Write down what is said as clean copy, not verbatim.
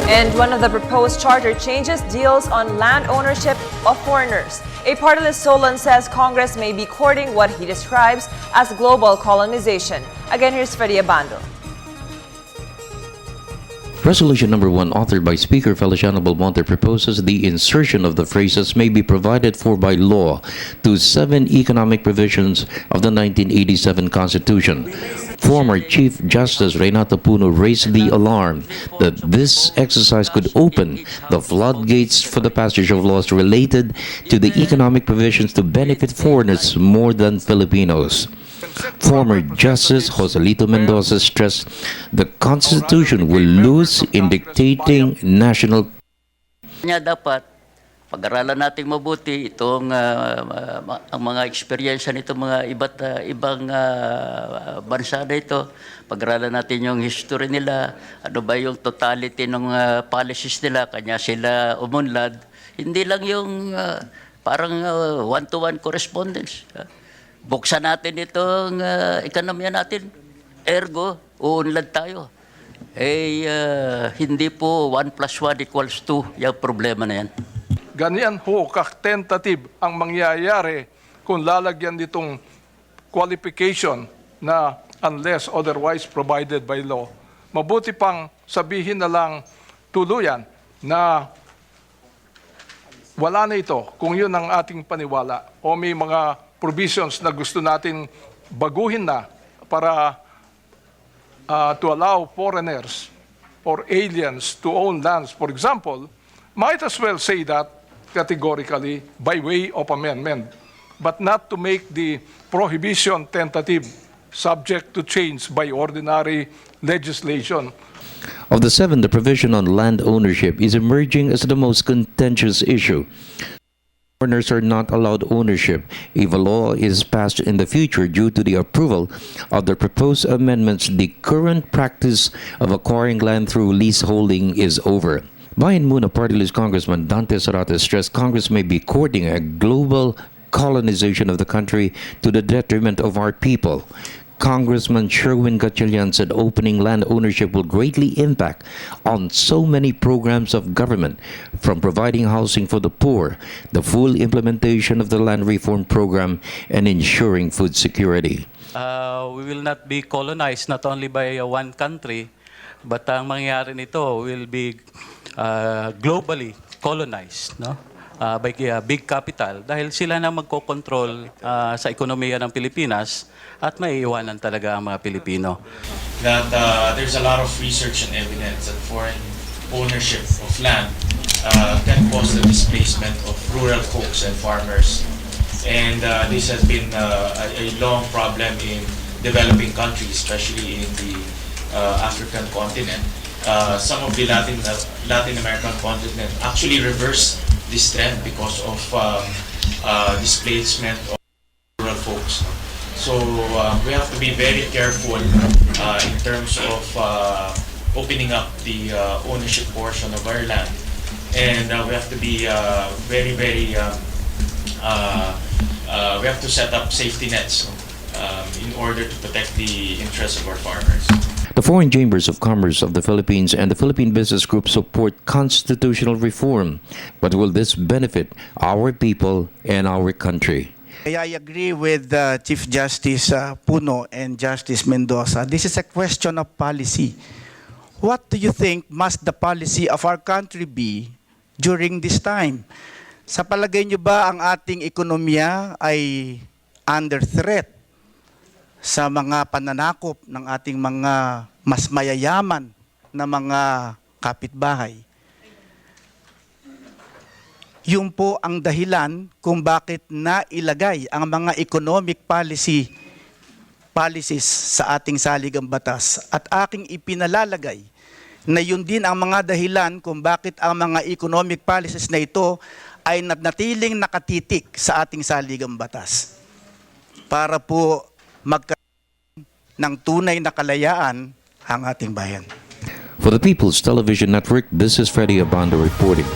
And one of the proposed charter changes deals on land ownership of foreigners. A party list Solon says Congress may be courting what he describes as global colonization. Again, here's Freddie Abando. Resolution number 1, authored by Speaker Feliciano Belmonte, proposes the insertion of the phrases "may be provided for by law" to 7 economic provisions of the 1987 Constitution. Former Chief Justice Renato Puno raised the alarm that this exercise could open the floodgates for the passage of laws related to the economic provisions to benefit foreigners more than Filipinos. Former Justice Joselito Mendoza stressed the Constitution will lose in dictating national. Dapat pag-aralan natin mabuti itong ang mga eksperyensya nito mga ibang bansa na ito. Pag-aralan natin yung history nila, ano ba yung totality ng policies nila, kanya sila umunlad. Hindi lang yung parang one-to-one correspondence. Buksan natin itong ekonomiya natin, ergo, uunlad tayo. Hindi po 1 + 1 = 2 yung problema na yan. Ganyan ho ka-tentative ang mangyayari kung lalagyan ditong qualification na unless otherwise provided by law. Mabuti pang sabihin na lang tuluyan na wala na ito kung yun ang ating paniwala o may mga provisions na gusto natin baguhin na para to allow foreigners or aliens to own lands, for example, might as well say that categorically by way of amendment, but not to make the prohibition tentative subject to change by ordinary legislation. Of the 7, the provision on land ownership is emerging as the most contentious issue. Foreigners are not allowed ownership if a law is passed in the future due to the approval of the proposed amendments. The current practice of acquiring land through leaseholding is over. Bayan Muna Party List Congressman Dante Zarate stressed Congress may be courting a global colonization of the country to the detriment of our people. Congressman Sherwin Gatchalian said opening land ownership will greatly impact on so many programs of government, from providing housing for the poor, the full implementation of the land reform program, and ensuring food security. We will not be colonized not only by one country, but ang mangyayari nito will be globally colonized, no? By big capital, dahil sila na magkocontrol sa ekonomiya ng Pilipinas at maiiwanan talaga ang mga Pilipino. That there's a lot of research and evidence that foreign ownership of land can cause the displacement of rural folks and farmers. And this has been a long problem in developing countries, especially in the African continent. Some of the Latin American continent actually reversed this trend because of displacement of rural folks. So we have to be very careful in terms of opening up the ownership portion of our land, and we have to be we have to set up safety nets in order to protect the interests of our farmers. The Foreign Chambers of Commerce of the Philippines and the Philippine Business Group support constitutional reform. But will this benefit our people and our country? I agree with Chief Justice Puno and Justice Mendoza. This is a question of policy. What do you think must the policy of our country be during this time? Sa palagay niyo ba ang ating ekonomiya ay under threat sa mga pananakop ng ating mga mas mayayaman na mga kapitbahay? Yun po ang dahilan kung bakit nailagay ang mga economic policies sa ating saligang batas. At aking ipinalalagay na yun din ang mga dahilan kung bakit ang mga economic policies na ito ay natiling nakatitik sa ating saligang batas. Para po magkaroon ng tunay na kalayaan ang ating bayan. For the People's Television Network, this is Freddie Abando reporting.